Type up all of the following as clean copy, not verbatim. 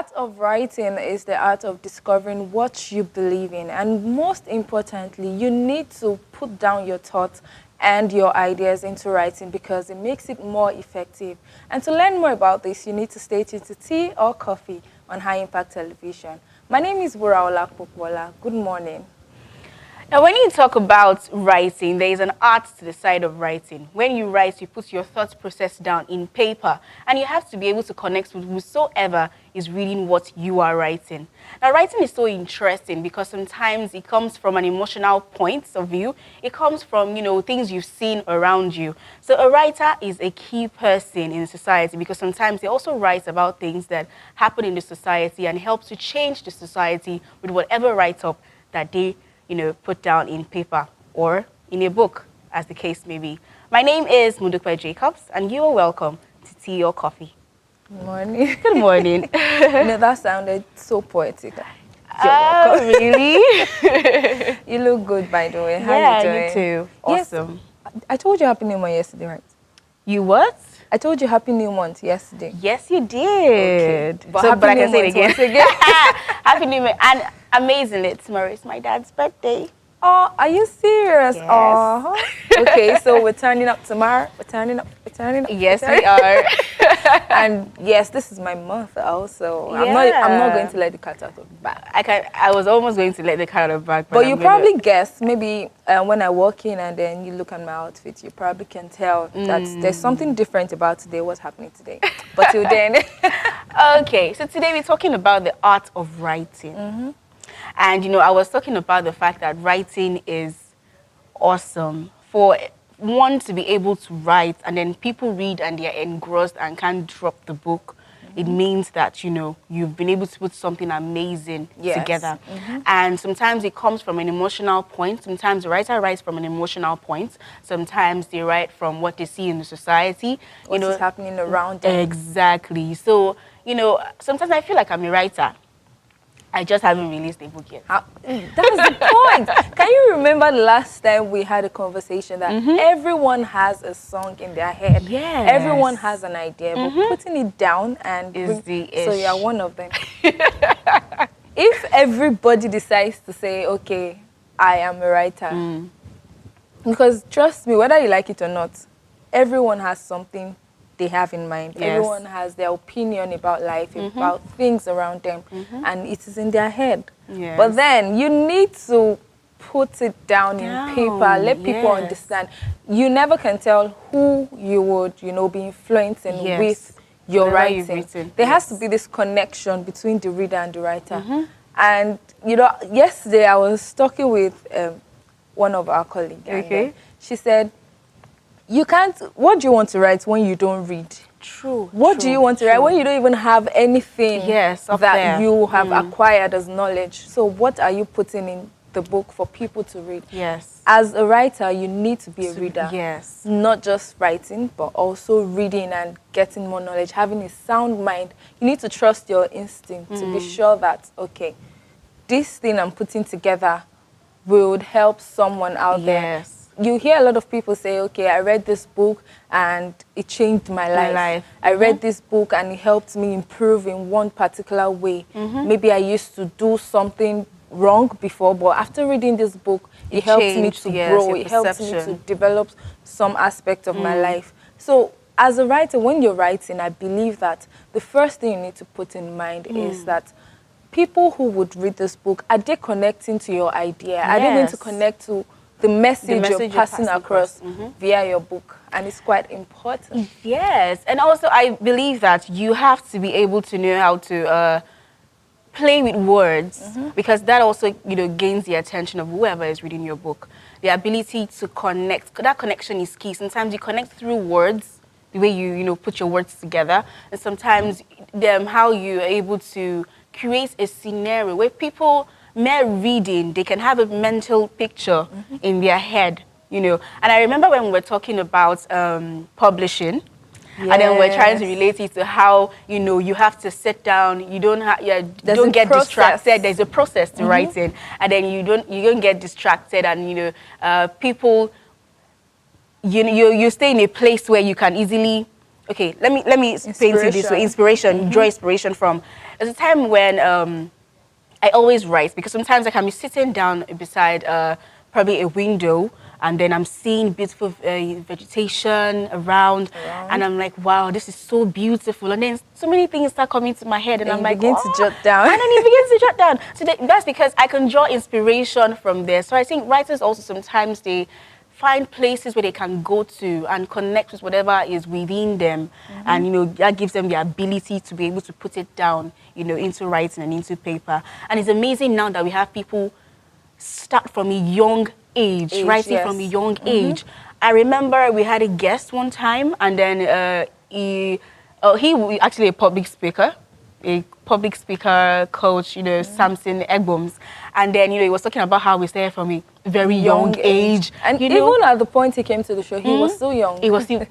art of writing is the art of discovering what you believe in. And most importantly, you need to put down your thoughts and your ideas into writing because it makes it more effective. And to learn more about this, you need to stay tuned to Tea or Coffee on High Impact Television. My name is Wuraola Popola. Good morning. Now, when you talk about writing, there is an art to the side of writing. When you write, you put your thought process down in paper, and you have to be able to connect with whosoever is reading what you are writing. Now, writing is so interesting because sometimes it comes from an emotional point of view. It comes from, things you've seen around you. So a writer is a key person in society because sometimes they also write about things that happen in the society and help to change the society with whatever write-up that they put down in paper or in a book, as the case may be. My name is Mudukwe Jacobs, and you are welcome to Tea or Coffee. Good morning. Good morning. That sounded so poetic. You're welcome. Really? You look good, by the way. How you doing? You too. Awesome. Yes, I told you Happy New Month yesterday, right? You what? I told you Happy New Month yesterday. Yes, you did. Okay. But I can say it again. Happy New Month. And amazingly, tomorrow is my dad's birthday. Oh, are you serious? Yes. Oh, okay. So we're turning up tomorrow. We're turning up. Yes, we are. And yes, this is my month also. Yeah. I'm not going to let the cat out of the bag. I was almost going to let the cat out of the bag. But you probably guess, maybe when I walk in and then you look at my outfit, you probably can tell that there's something different about today, what's happening today. But till then. Okay, so today we're talking about the art of writing. And, I was talking about the fact that writing is awesome. For one to be able to write and then people read and they're engrossed and can't drop the book, it means that, you've been able to put something amazing together. And sometimes it comes from an emotional point. Sometimes the writer writes from an emotional point. Sometimes they write from what they see in the society. What is happening around them. Exactly. So, sometimes I feel like I'm a writer. I just haven't released a book yet. That's the point. Can you remember the last time we had a conversation that everyone has a song in their head? Yes. Everyone has an idea, but putting it down and so you're one of them. If everybody decides to say, okay, I am a writer, because trust me, whether you like it or not, everyone has something they have in mind. Yes. Everyone has their opinion about life, about things around them, and it is in their head. Yes. But then you need to put it down in paper, let people understand. You never can tell who you would, be influencing with your writing. There has to be this connection between the reader and the writer. And, yesterday I was talking with one of our colleagues. And, she said, what do you want to write when you don't read? True. What do you want to write when you don't even have anything that you have acquired as knowledge? So what are you putting in the book for people to read? Yes. As a writer, you need to be a reader. Yes. Not just writing, but also reading and getting more knowledge, having a sound mind. You need to trust your instinct to be sure that, okay, this thing I'm putting together will help someone out there. You hear a lot of people say, okay, I read this book and it changed my life. I read this book and it helped me improve in one particular way. Maybe I used to do something wrong before, but after reading this book, it helped me to grow. It helped me to develop some aspect of my life. So as a writer, when you're writing, I believe that the first thing you need to put in mind is that people who would read this book, are they connecting to your idea? Are they going to connect to the message you're passing across via your book? And it's quite important. Yes. And also, I believe that you have to be able to know how to play with words because that also, gains the attention of whoever is reading your book. The ability to connect, that connection is key. Sometimes you connect through words, the way you put your words together. And sometimes how you're able to create a scenario where people, mere reading, they can have a mental picture in their head, And I remember when we were talking about publishing, and then we're trying to relate it to how, you have to sit down, you don't get distracted. There's a process to writing, and then you don't get distracted, and people, you stay in a place where you can easily okay, let me paint it this way. Inspiration, draw inspiration from. There's a time when I always write, because sometimes I can be sitting down beside probably a window, and then I'm seeing beautiful vegetation around, and I'm like, wow, this is so beautiful. And then so many things start coming to my head, and I'm like, begin to jot down. And then it begins to jot down. So that's because I can draw inspiration from there. So I think writers also sometimes they find places where they can go to and connect with whatever is within them, and that gives them the ability to be able to put it down, into writing and into paper. And it's amazing now that we have people start from a young age writing from a young age. I remember we had a guest one time, and then he was actually a public speaker coach, Samson Egboms. And then, he was talking about how we started from a very young age. And even at the point he came to the show, he was still young. He was still,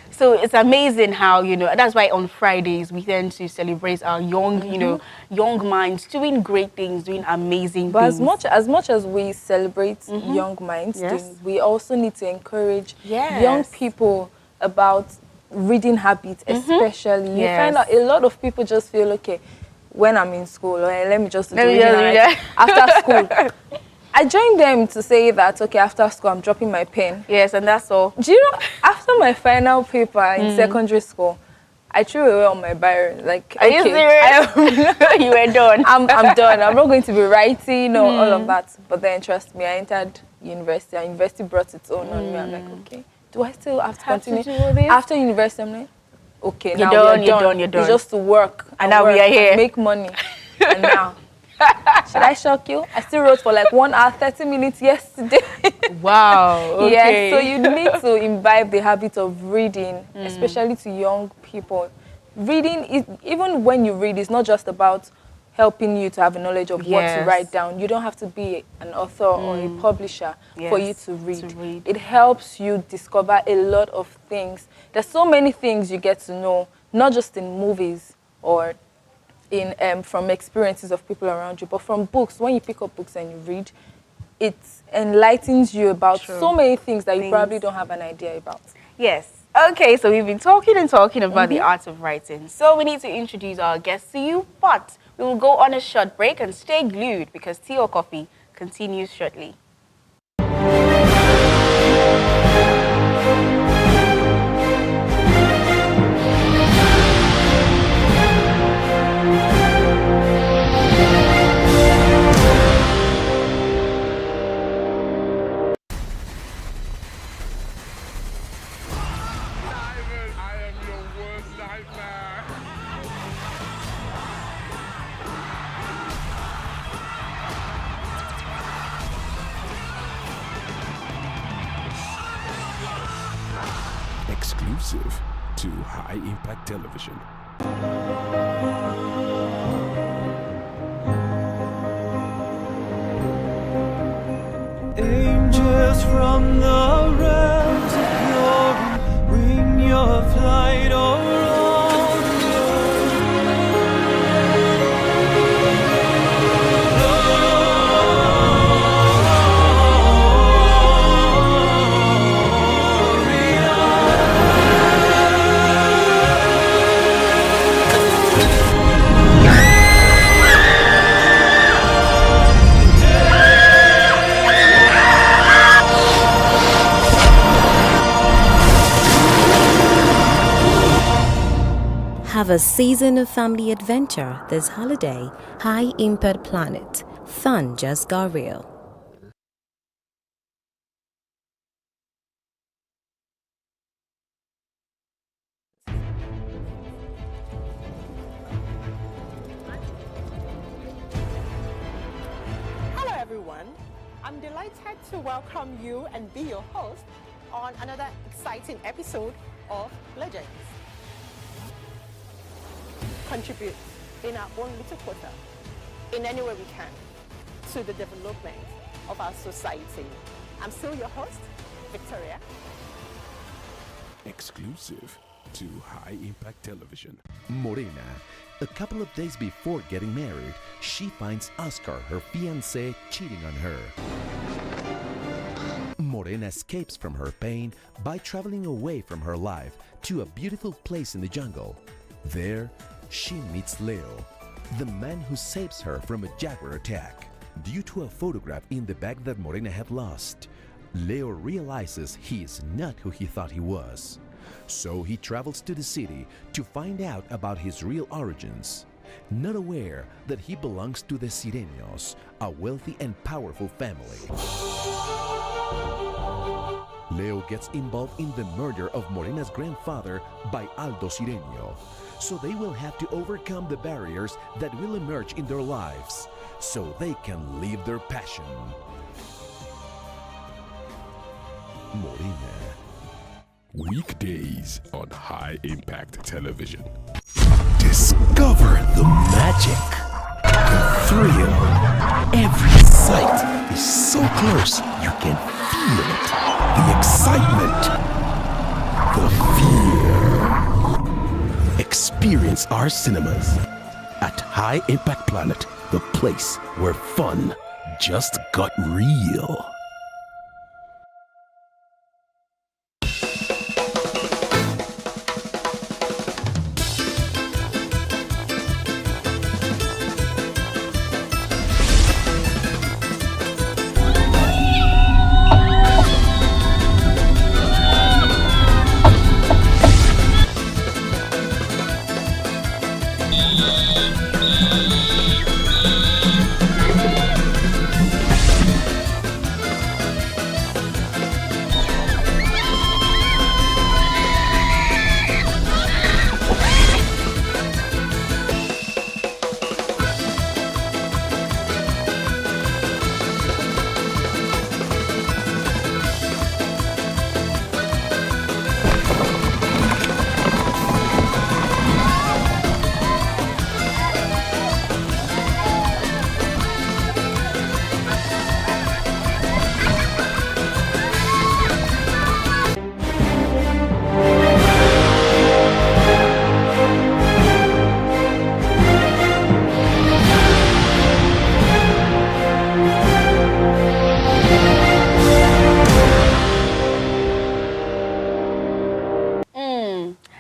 so it's amazing how, that's why on Fridays we tend to celebrate our young, young minds doing great things, doing amazing things. But as much as we celebrate young minds, we also need to encourage young people about reading habits, especially. You find out a lot of people just feel, okay, when I'm in school, let me just do it after school. I joined them to say that, okay, after school, I'm dropping my pen. Yes, and that's all. Do you know, after my final paper in secondary school, I threw away all my biro. Like, are you serious? You were done. I'm done. I'm not going to be writing or all of that. But then, trust me, I entered university. And university brought its own on me. I'm like, okay, do I still have to continue? After university, I'm like, okay, you're now done. It's just to work. And now we are here. Make money. And now. Should I shock you? I still wrote for like 1 hour, 30 minutes yesterday. Wow. Okay. Yeah, so you need to imbibe the habit of reading, especially to young people. Reading, even when you read, it's not just about helping you to have a knowledge of what to write down. You don't have to be an author or a publisher for you to read. It helps you discover a lot of things. There's so many things you get to know, not just in movies or in from experiences of people around you, but from books. When you pick up books and you read, it enlightens you about so many things that you probably don't have an idea about. Yes. Okay, so we've been talking about the art of writing. So we need to introduce our guests to you, but we will go on a short break and stay glued because Tea or Coffee continues shortly. Exclusive to High Impact Television. Angels from the realms of glory, wing your flight around the Have a season of family adventure this holiday. High Impact Planet. Fun just got real. Hello everyone, I'm delighted to welcome you and be your host on another exciting episode of Legends. Contribute in our own little quota, in any way we can, to the development of our society. I'm still your host, Victoria. Exclusive to High Impact Television. Morena. A couple of days before getting married, she finds Oscar, her fiancé, cheating on her. Morena. Morena escapes from her pain by traveling away from her life to a beautiful place in the jungle. There, she meets Leo, the man who saves her from a jaguar attack. Due to a photograph in the bag that Morena had lost, Leo realizes he is not who he thought he was. So he travels to the city to find out about his real origins, not aware that he belongs to the Sireños, a wealthy and powerful family. Leo gets involved in the murder of Morena's grandfather by Aldo Sireño, so they will have to overcome the barriers that will emerge in their lives, so they can live their passion. Morena. Weekdays on High Impact Television. Discover the magic, the thrill. Every sight is so close you can feel it. The excitement, the fear. Experience our cinemas at High Impact Planet, the place where fun just got real.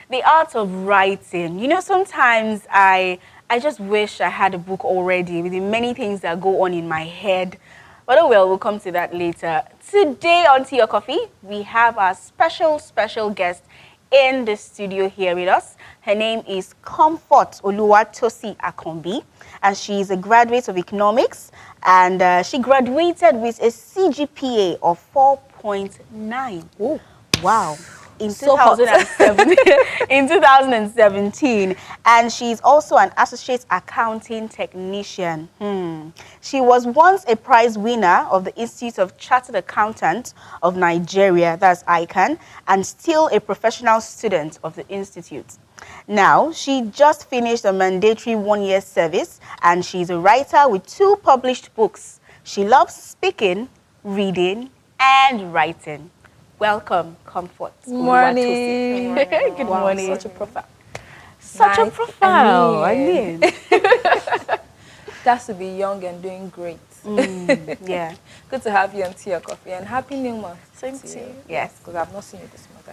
The art of writing. You know, sometimes I just wish I had a book already with the many things that go on in my head. But oh well, we'll come to that later. Today on Tea or Coffee, we have our special guest in the studio here with us. Her name is Comfort Oluwatosi Akombi, and she is a graduate of economics, and she graduated with a CGPA of 4.9. Oh, wow. In 2017, and she's also an associate accounting technician. She was once a prize winner of the Institute of Chartered Accountants of Nigeria, that's ICANN, and still a professional student of the institute. Now, she just finished a mandatory one-year service, and she's a writer with 2 published books. She loves speaking, reading, and writing. Welcome, Comfort. Morning. Good morning. Such a profile. Such a Nice. profile. I mean. That's to be young and doing great. Yeah. Good to have you on Tea or Coffee, and happy new month. Same to you. Yes, because I've not seen you this month.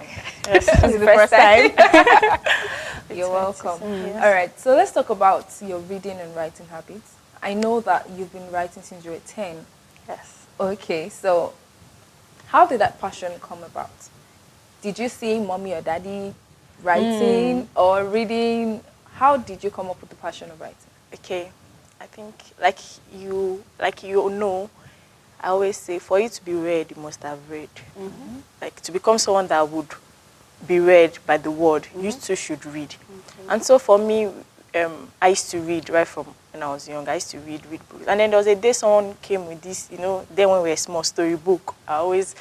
Yes, this is the first time. You're welcome. All right, so let's talk about your reading and writing habits. I know that you've been writing since you were 10. Yes. Okay, so how did that passion come about? Did you see mommy or daddy writing or reading? How did you come up with the passion of writing? Okay, I think like you know, I always say for you to be read, you must have read. Like to become someone that would be read by the world, you too should read. And so for me, I used to read right from when I was young. I used to read books. And then there was a day someone came with this, you know, then when we were small, storybook. If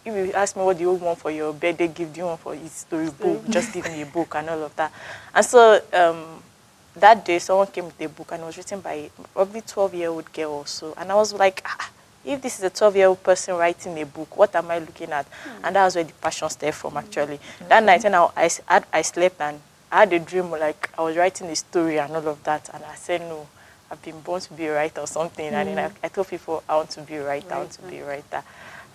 you ask me what do you want for your birthday gift, do you want for his storybook? Just give me a book and all of that. And so that day someone came with a book and it was written by probably 12-year-old girl or so. And I was like, if this is a 12-year-old person writing a book, what am I looking at? And that was where the passion started from, actually. That night when I slept and I had a dream like I was writing a story and all of that. And I said, no, I've been born to be a writer or something. And then I told people I want to be a writer, I want to be a writer.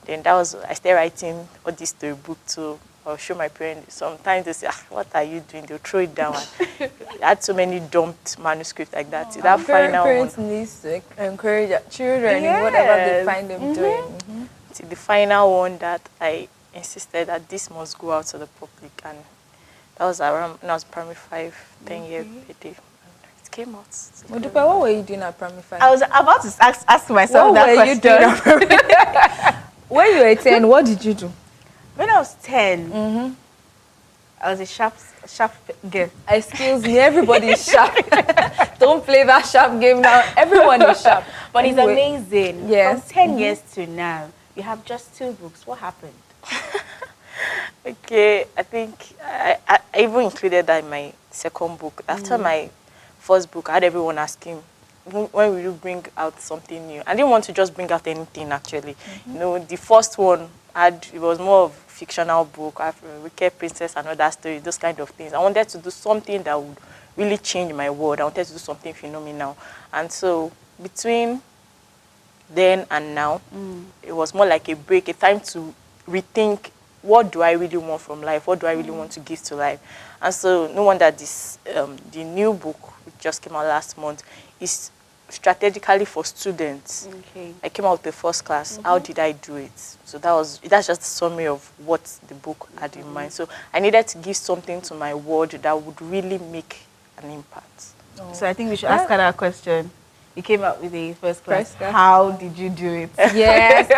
Then that was, I started writing all this storybook too. I'll show my parents. Sometimes they say, what are you doing? They'll throw it down. I had so many dumped manuscripts like that. That final Parents one. need to encourage their children in whatever they Yes. find them doing. Till the final one that I insisted that this must go out to the public, and that was around when I was primary 5, 10-year birthday. And it came out. Modupe, what were you doing at primary 5? I was about to ask myself What that were you question. doing? When you were 10, what did you do? When I was 10, I was a sharp girl. Excuse me, everybody is sharp. Don't play that sharp game now. Everyone is sharp. But Anyway, it's amazing. Yes. From 10 years to now, you have just 2 books. What happened? Okay, I think I even included that in my second book. After my first book, I had everyone asking, when will you bring out something new? I didn't want to just bring out anything, actually. You know, the first one, it was more of a fictional book, Wicked Princess and other stories, those kind of things. I wanted to do something that would really change my world. I wanted to do something phenomenal. And so between then and now, it was more like a break, a time to rethink, what do I really want from life? What do I really want to give to life? And so no wonder this, the new book, which just came out last month, is strategically for students. Okay. I came out with the first class. How did I do it? So that's just a summary of what the book had in mind. So I needed to give something to my world that would really make an impact. So I think we should ask her that question. You came out with the first class. First class. How did you do it? Yes.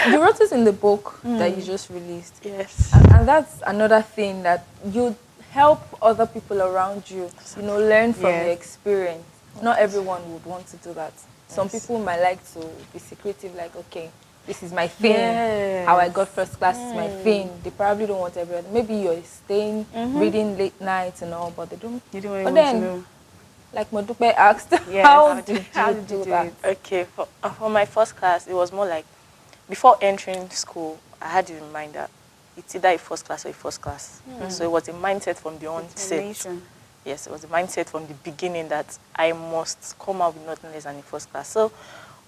you wrote it in the book that you just released. Yes. And that's another thing, that you help other people around you, learn from Yes. your experience. Not everyone would want to do that. Some people might like to be secretive, like, okay, this is my thing. Yes. How I got first class is my thing. They probably don't want everyone. Maybe you're staying, reading late nights and all, but they don't. You don't But even then, want to know. like Modupe asked, Yes. how did How you did do you do that? it? Okay, for my first class, it was more like, before entering school, I had in mind that it's either a first class or a first class. So it was a mindset from the onset. Determination. Yes, it was a mindset from the beginning that I must come out with nothing less than a first class. So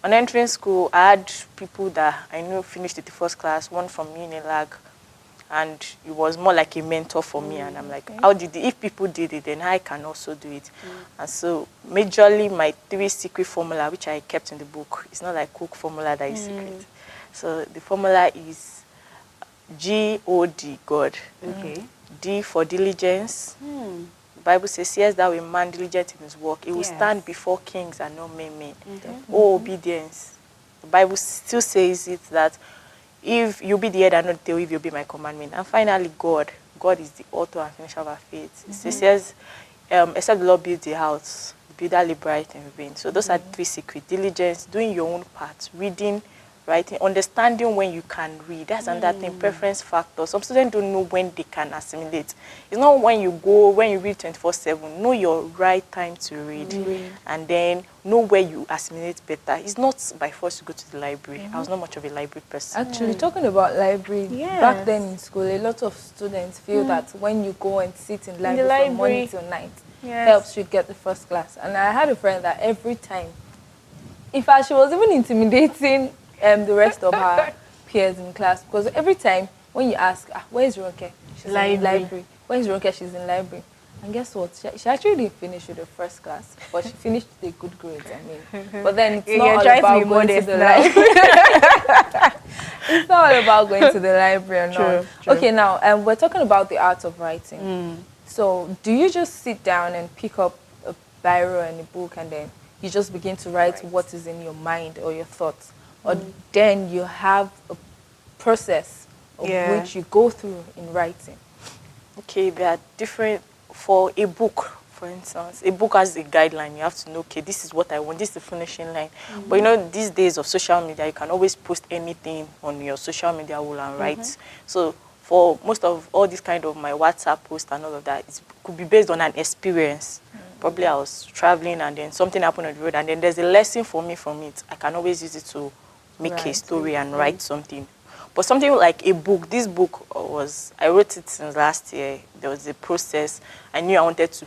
on entering school, I had people that I knew finished with the first class, one from Unilag, and it was more like a mentor for me. And I'm like, if people did it, then I can also do it. And so majorly my 3 secret formula, which I kept in the book, it's not like cook formula that is secret. So the formula is G-O-D, God. Okay. D for diligence. The Bible says, yes, thou a man diligent in his work, he will Yes. stand before kings and not men. O obedience. The Bible still says it that if you be the head and not the tail, if you obey my commandment. And finally, God. God is the author and finisher of our faith. It says, except the Lord build the house, the builder laboreth in vain. So those are 3 secrets. Diligence, doing your own part, reading, writing, understanding when you can read. That's another thing, preference factor. Some students don't know when they can assimilate. It's not when you read 24/7. Know your right time to read. And then know where you assimilate better. It's not by force to go to the library. I was not much of a library person. Actually, talking about library, Yes. back then in school, a lot of students feel that when you go and sit in library from morning till night, Yes. helps you get the first class. And I had a friend that every time, in fact, she was even intimidating the rest of her peers in class, because every time when you ask, where's Ronke? She's in library. Where's Ronke? She's in library. And guess what? She actually didn't finish with the first class, but she finished with a good grade. I mean, but then it's You're not all trying to about be going to modest the now. library. It's not all about going to the library and all. True. Okay, now we're talking about the art of writing. So, do you just sit down and pick up a biro and a book, and then you just begin to write what is in your mind or your thoughts, or then you have a process of which you go through in writing? Okay, there are different, for a book, for instance, a book has a guideline. You have to know, okay, this is what I want, this is the finishing line. But you know, these days of social media, you can always post anything on your social media wall and write. So for most of all this kind of my WhatsApp post and all of that, it could be based on an experience. Probably I was traveling and then something happened on the road, and then there's a lesson for me from it. I can always use it to make a story and write something. But something like a book, this book I wrote it since last year. There was a process. I knew I wanted to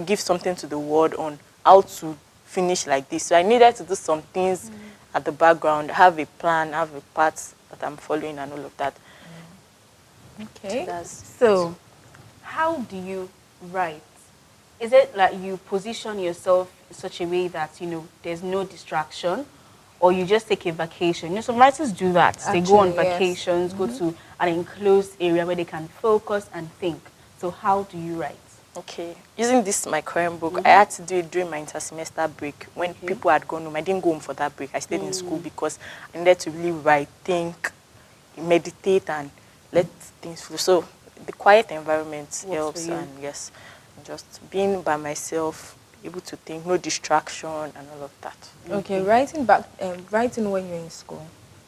give something to the world on how to finish like this. So I needed to do some things at the background, have a plan, have a part that I'm following and all of that. Okay. So, how do you write? Is it like you position yourself in such a way that, there's no distraction, or you just take a vacation? Some writers do that. They go on Actually, yes. vacations, go to an enclosed area where they can focus and think. So how do you write? Okay, using this my current book, I had to do it during my inter-semester break when people had gone home. I didn't go home for that break. I stayed in school because I needed to really write, think, meditate, and let things flow. So the quiet environment helps, and yes, just being by myself, able to think, no distraction, and all of that. Okay, writing when you're in school.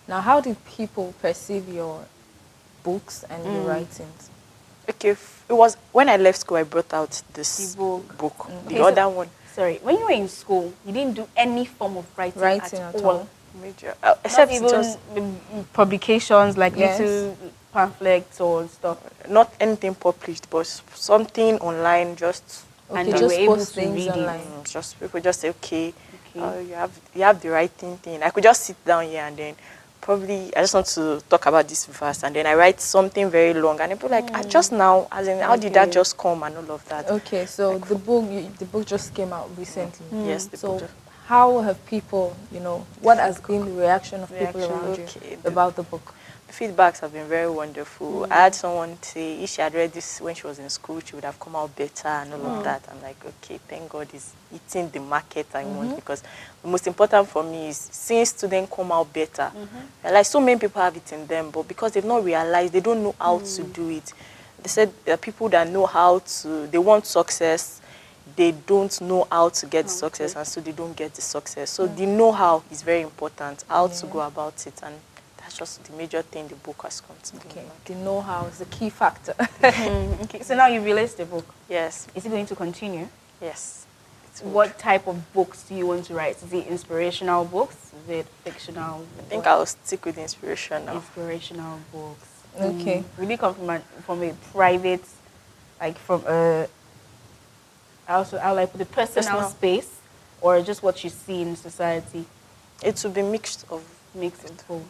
Now, how did people perceive your books and your writings? Okay, it was when I left school, I brought out this book. The other one. Sorry, when you were in school, you didn't do any form of writing at all? Major. Not Except even just publications like Yes. little pamphlets or stuff. not anything published, but something online, just Okay, And you just were able post to things read it. online. just people just say, okay, you have the writing thing. I could just sit down here and then probably I just want to talk about this verse, and then I write something very long, and people like, just now, as in, how did that just come and all of that? Okay, so the book just came out recently. Yes, the So book just- how have people, what has been the reaction of people Reaction, around okay, you the- about the book? The feedbacks have been very wonderful. I had someone say if she had read this when she was in school, she would have come out better and all of that. I'm like, okay, thank God it's hitting the market I want, because the most important for me is seeing students come out better. Like so many people have it in them, but because they've not realized, they don't know how to do it. They said there are people that know how to, they want success, they don't know how to get the success, and so they don't get the success. So the know-how is very important, how to go about it, and that's just the major thing the book has come to be. Okay, the know-how is the key factor. Okay, so now you released the book. Yes, Is it going to continue? yes. What type of books do you want to write? Is it inspirational books? Is it fictional? I think I'll stick with inspiration now. Inspirational books. Okay. Will it come from a private, like from a, I like the personal space, or just what you see in society? It will be mixed of Mix of both.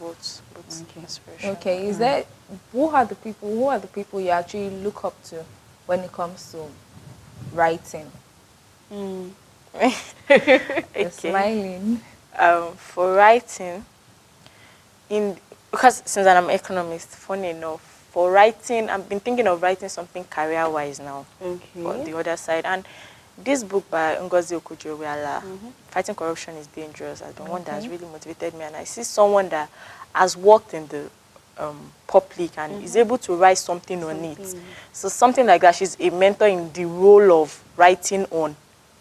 both Okay. inspiration. Okay, is there who are the people you actually look up to when it comes to writing? You're Okay. smiling. For writing, because since I'm an economist, funny enough, for writing, I've been thinking of writing something career-wise now. Okay. On the other side, and this book by Ngozi Okonjo-Iweala, Fighting Corruption is Dangerous, has been one that has really motivated me, and I see someone that has worked in the public and is able to write something on it. So something like that, she's a mentor in the role of writing on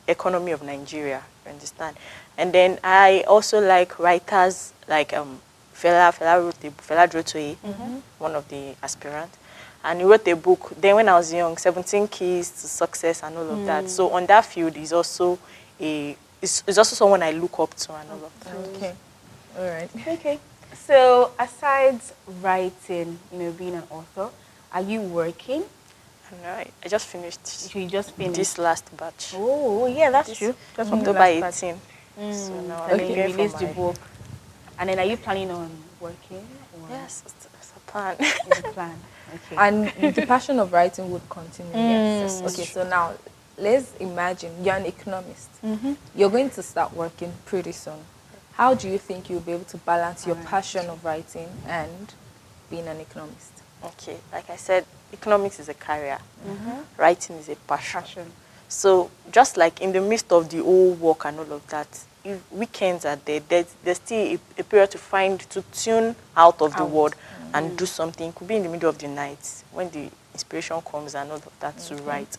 economy of Nigeria, you understand? And then I also like writers like Fela Durotoye, one of the aspirants. And he wrote a book. Then when I was young, 17 Keys to Success and all of that. So on that field, he's also someone I look up to and all of that. Okay, all right. Okay. So aside writing, being an author, are you working? And I just finished You just finished. this last batch. Oh, yeah, that's true. Just from the October last batch. 18. So now And I'm then you preparing for released the my- book. And then are you planning on working? Or Yes, it's a plan. is the plan? Okay. And the passion of writing would continue. Yes. Yes, Okay, so now let's imagine you're an economist. You're going to start working pretty soon. How do you think you'll be able to balance your passion of writing and being an economist? Okay, like I said, economics is a career. Writing is a passion. So just like in the midst of the whole work and all of that, if weekends are there, there's still a period to tune out of the world and do something. It could be in the middle of the night when the inspiration comes and all of that to write.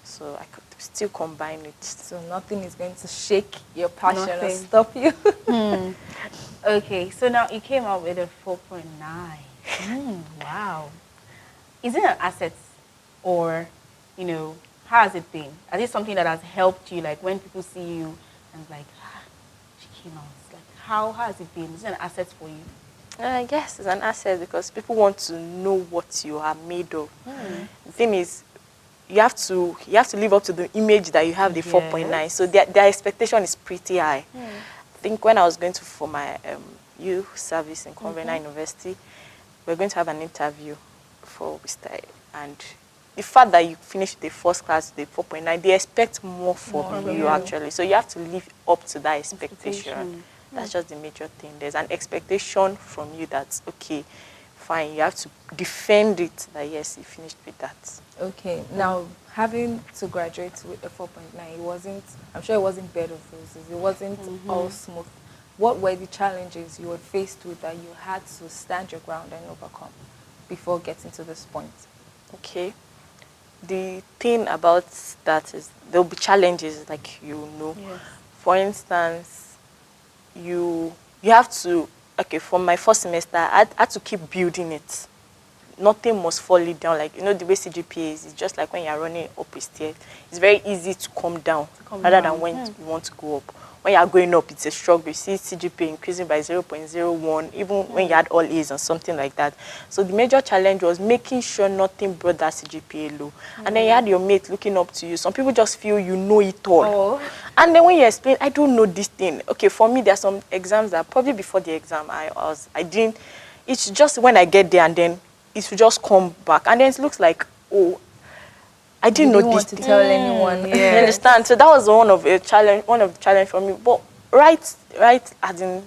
So I could still combine it. So nothing is going to shake your passion or Nothing. stop you. Okay, so now you came out with a 4.9. Wow. Is it an asset, or, how has it been? Is it something that has helped you, like when people see you and like, she came out, it's like, how has it been? Is it an asset for you? Yes, it's an asset because people want to know what you are made of. The thing is, you have to live up to the image that you have, the 4.9. So their expectation is pretty high. I think when I was going for my youth service in Convener University. We're going to have an interview before we start. And the fact that you finish the first class, the 4.9, they expect more from you actually. So you have to live up to that expectation. That's just the major thing. There's an expectation from you that's okay, fine. You have to defend it that yes, you finished with that. Okay, now having to graduate with a 4.9, I'm sure it wasn't bed of roses. It wasn't all smooth. What were the challenges you were faced with that you had to stand your ground and overcome before getting to this point? Okay. The thing about that is there'll be challenges, like you know. Yes. For instance, you have to, okay, for my first semester, I had to keep building it. Nothing must fall it down. Like, you know, the way CGPA is, it's just like when you're running up a stair. It's very easy to come down rather than when you want to go up. When you're going up, it's a struggle. You see CGPA increasing by 0.01, even when you had all A's or something like that. So the major challenge was making sure nothing brought that CGPA low. And then you had your mate looking up to you. Some people just feel you know it all. Oh. And then when you explain, I don't know this thing. Okay, for me, there are some exams that probably before the exam, I didn't. It's just when I get there and then it will just come back. And then it looks like, oh, I didn't know this want to thing. tell anyone. You understand? So that was one of the challenge for me. But right, as in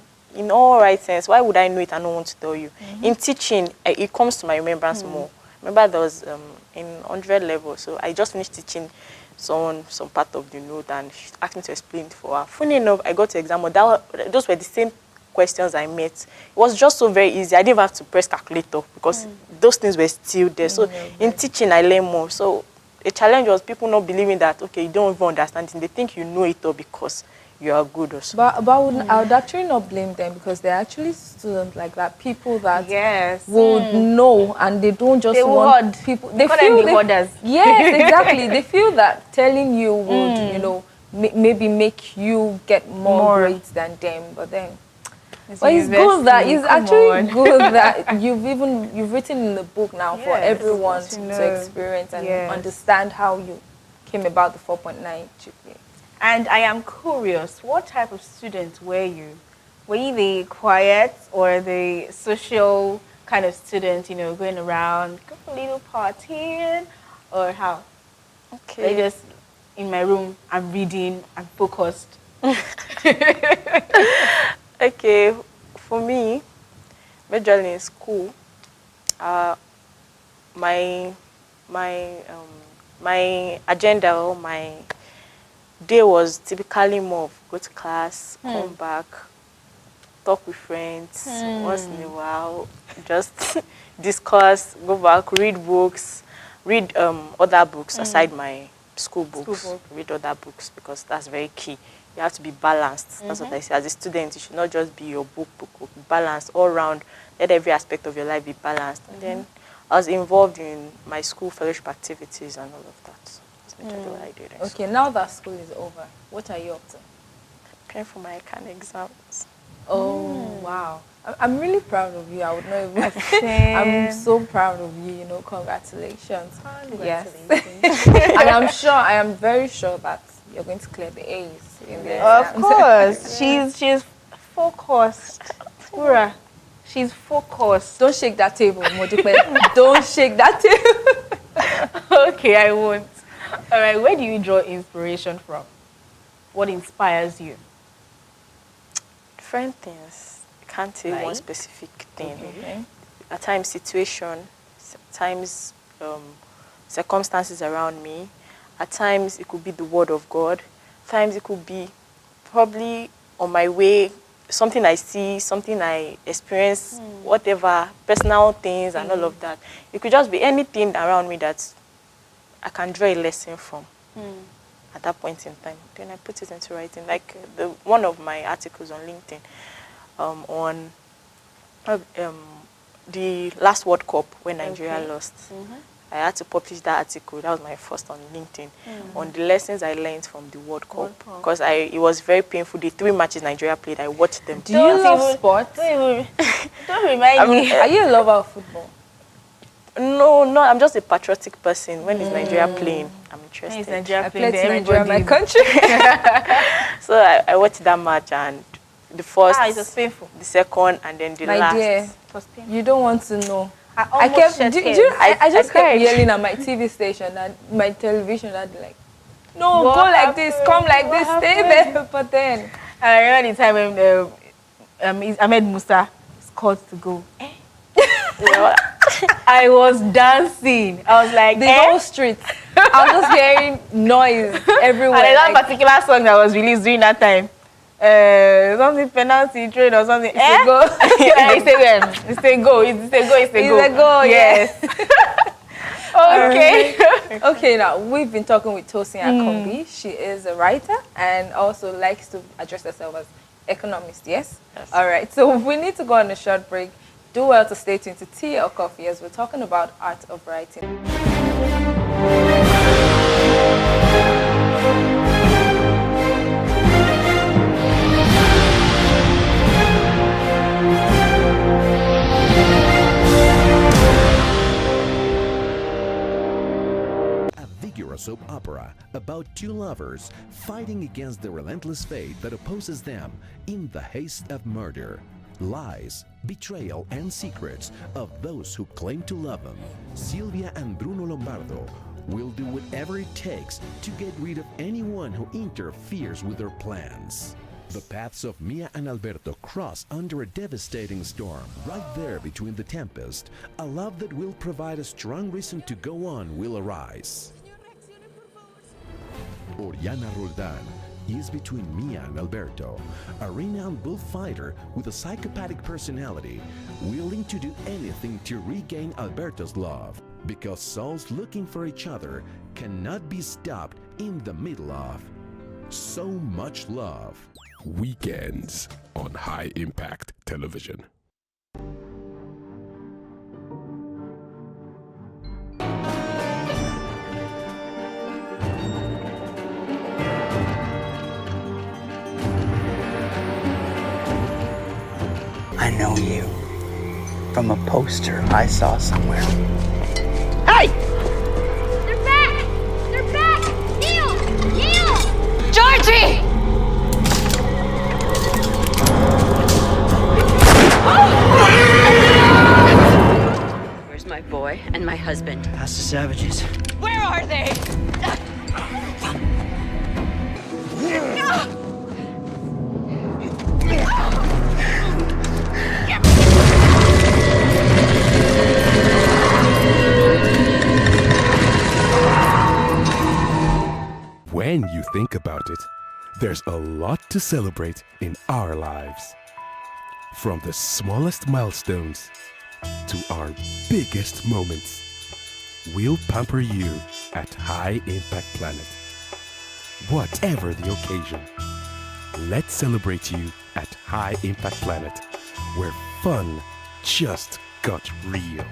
all right sense, why would I know it and not want to tell you? In teaching, it comes to my remembrance more. Remember there was in 100 level, so I just finished teaching someone some part of the note and she asked me to explain it for her. Funny enough, I got to exam, those were the same questions I met. It was just so very easy. I didn't even have to press calculator because those things were still there. So in teaching, I learned more. So a challenge was people not believing that, okay, you don't even understand it. They think you know it all because you are good or so. But I would actually not blame them because they're actually students like that. People that would know and they don't just want people. They feel the hoarders. Yes, exactly. They feel that telling you would, you know, maybe make you get more grades than them. But then, but it's good that it's actually good that you've written in the book now for everyone to experience and understand how you came about the 4.9 GPA. And I am curious, what type of student were you? Were you the quiet or the social kind of student, you know, going around, a little partying, or how? Okay. Were you just in my room, I'm reading, I'm focused? Okay, for me, majorly in school, my agenda or my day was typically more of go to class, come back, talk with friends once in a while, just discuss, go back, read books, read other books aside my school books. Read other books because that's very key. You have to be balanced. That's what I say. As a student, you should not just be your book. Balanced all around. Let every aspect of your life be balanced. And then I was involved in my school fellowship activities and all of that. That's majorly what I did. Okay, now that school is over, what are you up to? Preparing for my CAN exams. Oh, wow. I'm really proud of you. I would not even. I'm so proud of you. You know, congratulations. Yes. And I am very sure that you're going to clear the A's in the Of exams. course. She's focused. Ura, she's focused. Don't shake that table, Modupe. Don't shake that table. Okay, I won't. All right, where do you draw inspiration from? What inspires you? Different things. I can't say one Like? specific thing. Okay. At times situation, at times circumstances around me. At times it could be the word of God. At times it could be probably on my way, something I see, something I experience, whatever, personal things and all of that. It could just be anything around me that I can draw a lesson from at that point in time. Then I put it into writing. Like one of my articles on LinkedIn on the last World Cup when Nigeria lost. I had to publish that article. That was my first on LinkedIn on the lessons I learned from the World Cup because it was very painful. The 3 matches Nigeria played, I watched them. Do you love sports? Don't remind me. Are you a lover of football? No, I'm just a patriotic person. When is Nigeria playing, I'm interested. Nigeria I playing played there, Nigeria, my everybody- country. So I watched that match and the first, it was painful. the second, and then the My last. dear, It was painful. you don't want to know. I I almost kept, shed do tears. you know, I just kept cried. yelling at my TV station and my television. I'd be like, no, What go like this, happened? come like What this, stay there. But then, And I remember the time when Ahmed Musa scored to go. Yeah. I was dancing. I was like, the whole street, I was just hearing noise everywhere. And there's that like, particular song that was released during that time. Something penalty trade or something. it's a go. It's a go. It's a go. Yes. Okay. Okay, now we've been talking with Tosin Akombi. She is a writer and also likes to address herself as economist, yes? Yes. All right, so we need to go on a short break. Do well to stay tuned to Tea or Coffee as we're talking about art of writing. A vigorous soap opera about two lovers fighting against the relentless fate that opposes them in the haste of murder, lies, betrayal, and secrets of those who claim to love them. Silvia and Bruno Lombardo will do whatever it takes to get rid of anyone who interferes with their plans. The paths of Mia and Alberto cross under a devastating storm. Right there between the tempest, a love that will provide a strong reason to go on will arise. Oriana Roldan is between Mia and Alberto, a renowned bullfighter with a psychopathic personality, willing to do anything to regain Alberto's love, because souls looking for each other cannot be stopped in the middle of so much love. Weekends on High Impact Television. I know you from a poster I saw somewhere. Hey! They're back! They're back! Neil! Neil! Georgie! Where's my boy and my husband? Past the savages. Where are they? When you think about it, there's a lot to celebrate in our lives. From the smallest milestones to our biggest moments, we'll pamper you at High Impact Planet. Whatever the occasion, let's celebrate you at High Impact Planet, where fun just got real.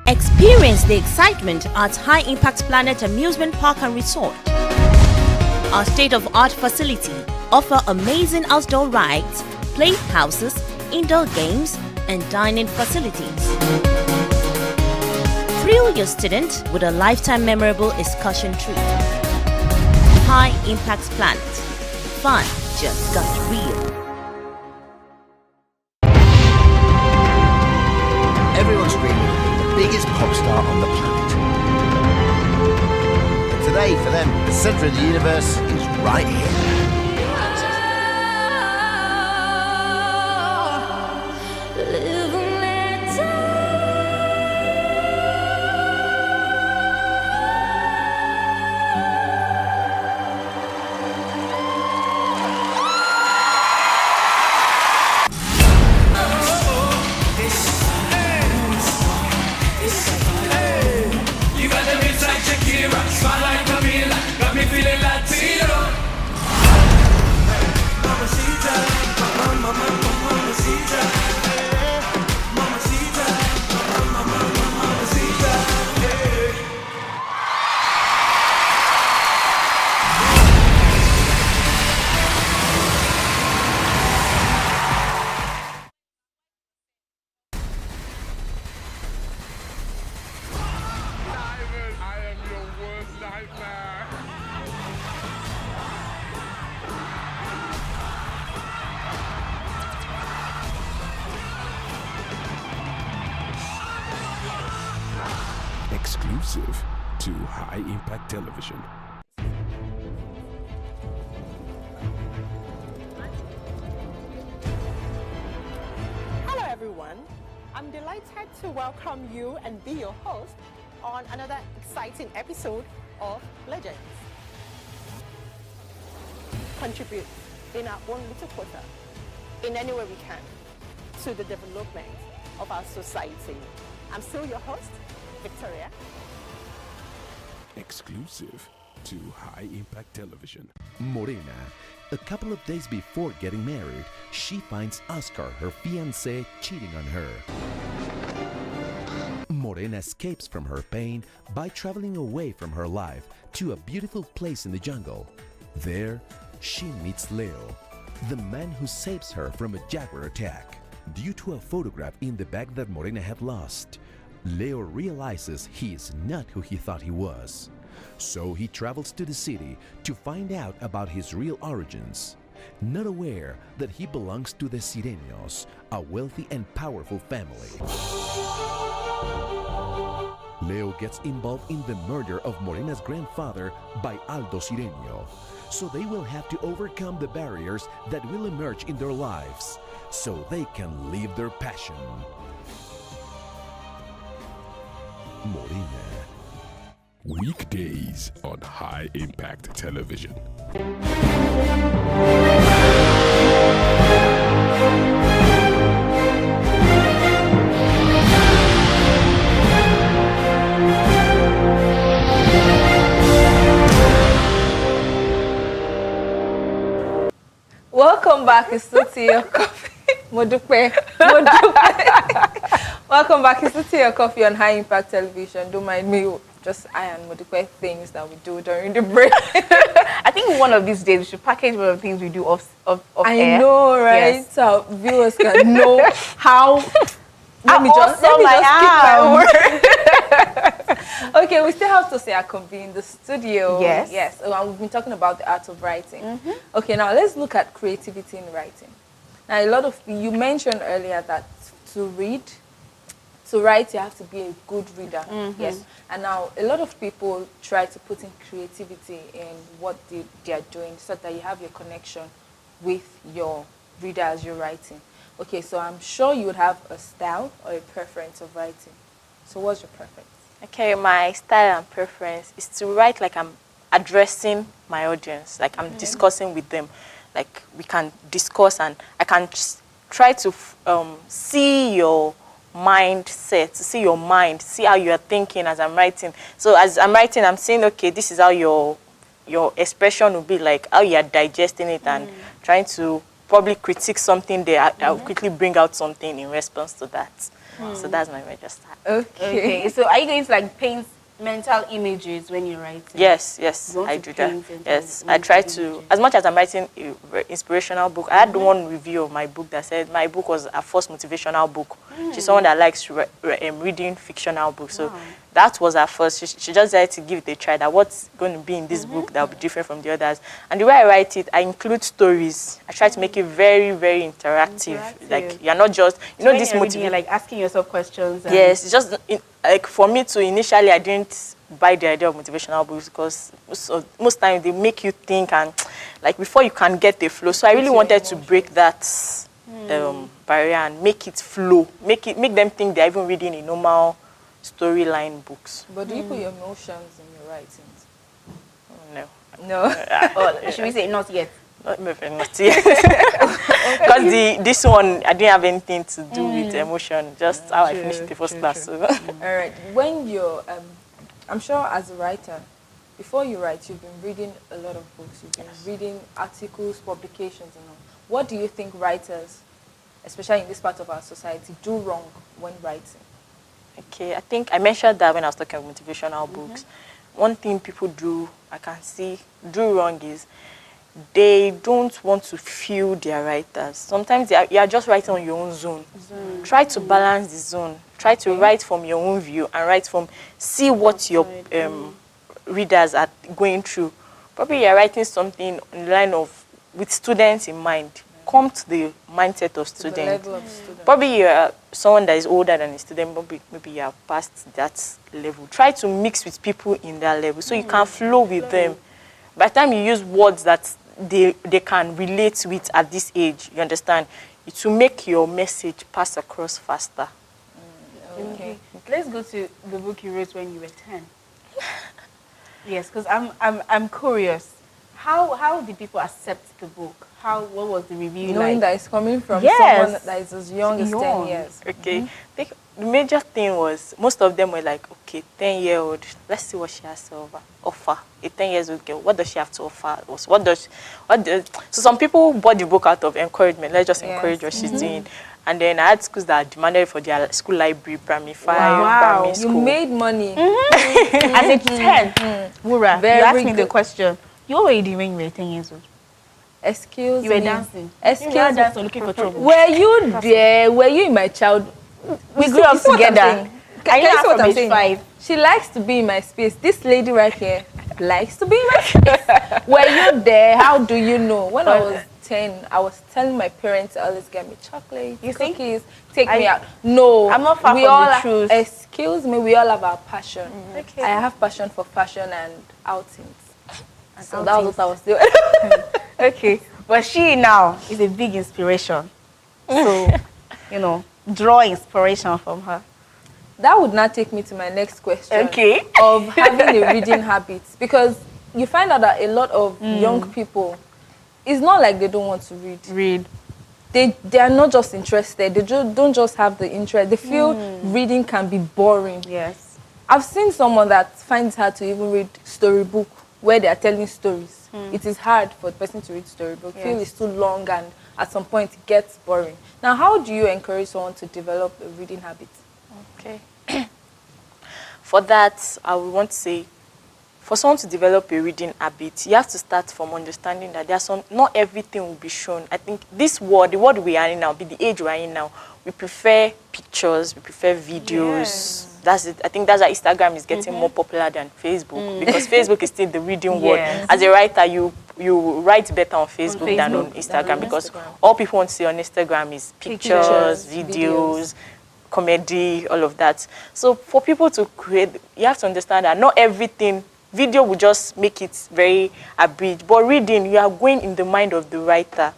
Experience the excitement at High Impact Planet Amusement Park and Resort. Our state-of-art facility offer amazing outdoor rides, playhouses, indoor games, and dining facilities. Thrill your student with a lifetime memorable excursion trip. High Impact Planet. Fun just got real. Everyone's dreaming of being the biggest pop star on the planet. But today, for them, the center of the universe is right here. Exclusive to High Impact Television. Hello everyone, I'm delighted to welcome you and be your host on another exciting episode of Legends. Contribute in our own little quota, in any way we can, to the development of our society. I'm still your host, Victoria. Exclusive to High Impact Television. Morena. A couple of days before getting married, she finds Oscar, her fiancé, cheating on her. Morena escapes from her pain by traveling away from her life to a beautiful place in the jungle. There, she meets Leo, the man who saves her from a jaguar attack. Due to a photograph in the bag that Morena had lost, Leo realizes he is not who he thought he was. So he travels to the city to find out about his real origins, not aware that he belongs to the Sireños, a wealthy and powerful family. Leo gets involved in the murder of Morena's grandfather by Aldo Sireño, so they will have to overcome the barriers that will emerge in their lives, so they can live their passion. Morena. Weekdays on High Impact Television. Welcome back, it's still Tea Your Coffee. Modupe. Welcome back, it's still Tea Your Coffee on High Impact Television. Don't mind me, just I and Modupe things that we do during the break. I think one of these days we should package one of the things we do off air. I know, right? Yes. So viewers can know how. Let me just keep my word. Okay, we still have to say our convene in the studio. Yes. Yes. We've been talking about the art of writing. Okay, now let's look at creativity in writing. Now, a lot of you mentioned earlier that to write, you have to be a good reader. Yes. And now a lot of people try to put in creativity in what they are doing so that you have your connection with your reader as you're writing. Okay, so I'm sure you would have a style or a preference of writing. So what's your preference? Okay, my style and preference is to write like I'm addressing my audience, like I'm discussing with them. Like we can discuss and I can try to see your mindset, see your mind, see how you are thinking as I'm writing. So as I'm writing, I'm saying, okay, this is how your expression will be like, how you are digesting it and trying to probably critique something there. I'll quickly bring out something in response to that. So that's my major style. Okay. So are you going to like paint mental images when you're writing? Yes, I do that. Yes, I try to, as much as I'm writing an inspirational book, I had one review of my book that said my book was a first motivational book. She's someone that likes reading fictional books. So that was her first. She just decided to give it a try, that what's going to be in this book that will be different from the others. And the way I write it, I include stories. I try to make it very, very interactive. Like, you're not just, you know, this motivation. Like asking yourself questions. Yes, it's just, like for me to initially, I didn't buy the idea of motivational books because most times they make you think and like before you can get the flow. So I really wanted to break that barrier and make it flow, make them think they're even reading a normal storyline books. But do you put your emotions in your writings? No. No. Or should we say not yet? Not yet. Because this one, I didn't have anything to do with emotion, just how I finished the first class. So. All right. When you're, I'm sure as a writer, before you write, you've been reading a lot of books. You've been reading articles, publications, and all. What do you think writers, especially in this part of our society, do wrong when writing? Okay, I think I mentioned that when I was talking about motivational books. One thing people do, I can see, do wrong is they don't want to feel their writers. Sometimes you are just writing on your own zone. Try to balance the zone. Try to write from your own view and see what your readers are going through. Probably you're writing something in the line of, with students in mind. come to the mindset of The student. level of student. Probably you're someone that is older than a student, maybe you are past that level. Try to mix with people in that level so you can flow with them. By the time you use words that they can relate with at this age, you understand, it will make your message pass across faster. Okay. Let's go to the book you wrote when you were 10. Yes, because I'm curious. How did people accept the book? What was the review Knowing like? that it's coming from Yes. someone that is as young as 10 years. Okay. I think the major thing was most of them were like, okay, 10-year-old, let's see what she has to offer. A 10-year-old girl, what does she have to offer us? So some people bought the book out of encouragement. Let's just encourage what she's doing. And then I had schools that demanded for their school library, primary 5, primary school. You made money. As a 10, Wura, Very you asked me the good. question. You were doing when you were 10 years old? Excuse You were me. dancing. Excuse You were me. dancing looking for trouble. Were you there? Were you in my child? We grew up You see what I'm together. saying? I Can know you her see what from I'm age saying? 5. She likes to be in my space. This lady right here likes to be in my space. Were you there? How do you know? When I was 10, I was telling my parents to always get me chocolate, cookies, take me out. No. I'm not far we from all the truth. Excuse me, we all have our passion. Okay. I have passion for fashion and outings. So outings. that was what I was doing. Okay. But she now is a big inspiration. So, draw inspiration from her. That would not take me to my next question. Okay. Of having a reading habit. Because you find out that a lot of young people, it's not like they don't want to read. They are not just interested. They don't just have the interest. They feel reading can be boring. Yes. I've seen someone that finds hard to even read storybook where they are telling stories. It is hard for the person to read storybook. Feel it's too long and at some point it gets boring. Now, how do you encourage someone to develop a reading habit? Okay. For that, I would want to say, for someone to develop a reading habit, you have to start from understanding that not everything will be shown. I think this world, the world we are in now, the age we are in now, we prefer pictures, we prefer videos. Yes. That's it. I think that's why Instagram is getting more popular than Facebook, because Facebook is still the reading world. As a writer, you write better on Facebook than on Instagram, because all people want to see on Instagram is pictures, videos, comedy, all of that. So for people to create, you have to understand that not everything, video will just make it very abridged, but reading, you are going in the mind of the writer.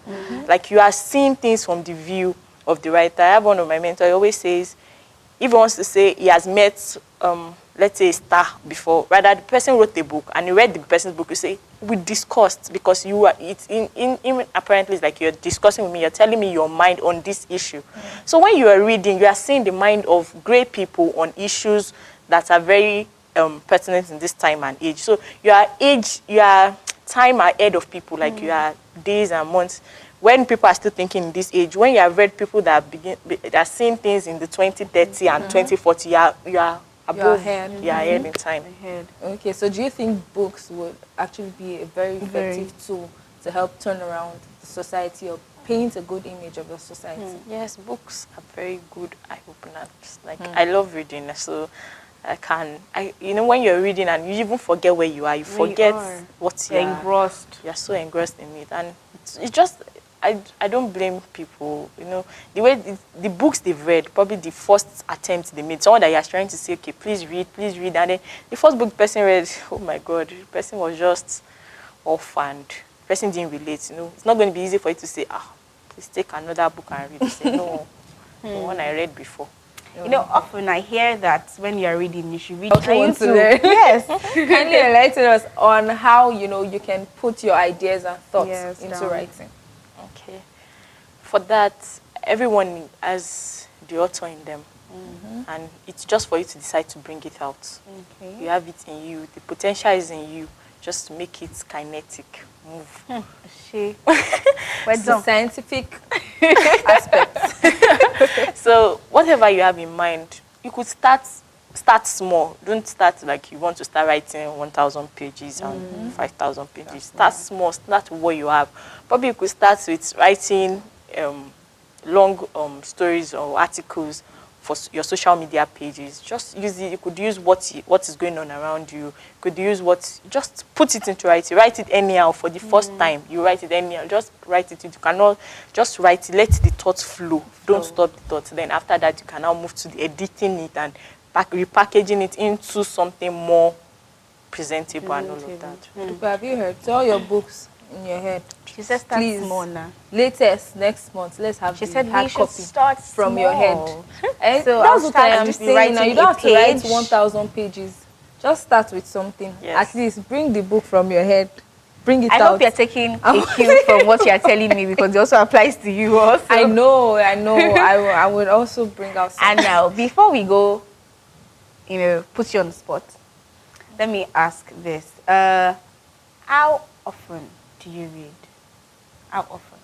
Like you are seeing things from the view of the writer. I have one of my mentors, he always says, if he wants to say he has met, let's say, a star before, rather the person wrote a book and you read the person's book, you say, we discussed, because you are, it's apparently it's like you're discussing with me, you're telling me your mind on this issue. So when you are reading, you are seeing the mind of great people on issues that are very pertinent in this time and age. So you are time ahead of people, like you are days and months. When people are still thinking in this age, when you have read people that are seeing things in the 2030 and 2040, you are above, you are ahead in time. Okay, so do you think books would actually be a very effective tool to help turn around the society or paint a good image of the society? Yes, books are very good eye openers. Like I love reading, so when you're reading and you even forget where you are, you forget what you're engrossed. You're so engrossed in it, and it's just. I don't blame people, the way the books they've read, probably the first attempt they made, someone that you're trying to say, okay, please read, and then the first book the person read, oh my God, the person was just off and the person didn't relate, It's not going to be easy for you to say, please take another book and read. You say, no, the one I read before. Often I hear that when you're reading, you should read. Yes. Kindly enlighten us on how, you can put your ideas and thoughts into writing. Okay. For that, everyone has the author in them. And it's just for you to decide to bring it out. Okay. You have it in you. The potential is in you. Just to make it kinetic. Move. What's the scientific aspects? So whatever you have in mind, you could start small. Don't start like you want to start writing 1,000 pages and 5,000 pages. Start small. Start what you have. Probably you could start with writing long stories or articles for your social media pages. Just use it. You could use what is going on around you. You could use just put it into writing. Write it anyhow for the first time. You write it anyhow. Just write it. You cannot just write it. Let the thoughts flow. Don't stop the thoughts. Then after that, you can now move to the editing it and repackaging it into something more presentable and all of that. Have you heard? So all your books in your head. She said start small now. Latest next month. Let's have. She said hard we should copy start from small. your head. And so that's what I am saying. Now you don't have to write page. 1,000 pages. Just start with something. Yes. At least bring the book from your head. Bring it I out. hope you're taking a cue from what you're telling me, because it also applies to you also. I know. I would also bring out something. And now, before we go, put you on the spot, let me ask this. How often do you read? How often?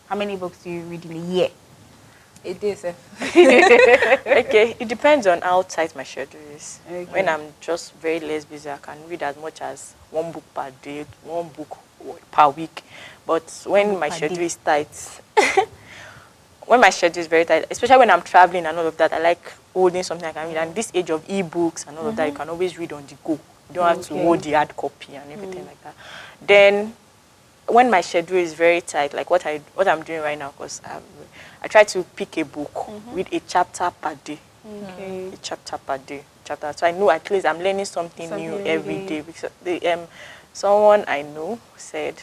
How many books do you read in a year? A day, sir. Okay, it depends on how tight my schedule is. Okay. When I'm just very less busy, I can read as much as 1 book per day, 1 book per week. But when my schedule is tight, when my schedule is very tight, especially when I'm traveling and all of that, I like holding something I can read. And this age of e-books and all of that, you can always read on the go. You don't have to hold the hard copy and everything like that. Then, when my schedule is very tight, like what I'm doing right now, because I try to pick a book, read a chapter per day. Okay. A chapter per day. So I know at least I'm learning something new every day. Because someone I know said,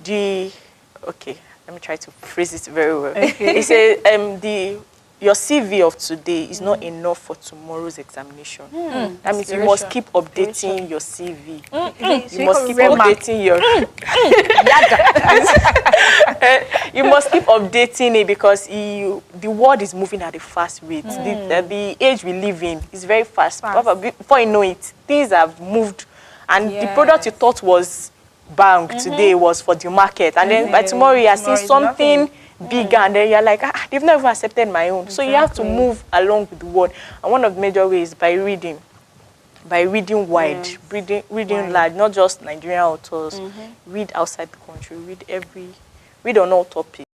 let me try to phrase it very well. Okay. He said, your CV of today is not enough for tomorrow's examination. That means you must keep updating your CV. You must keep updating your... You must keep updating it, because the world is moving at a fast rate. The age we live in is very fast. Before you know it, things have moved. And the product you thought was bang today was for the market. And then by tomorrow you are seeing something bigger, and then you're like, they've not even accepted my own. So you have to move along with the world. And one of the major ways by reading wide, reading large, not just Nigerian authors. Read outside the country, read on all topics.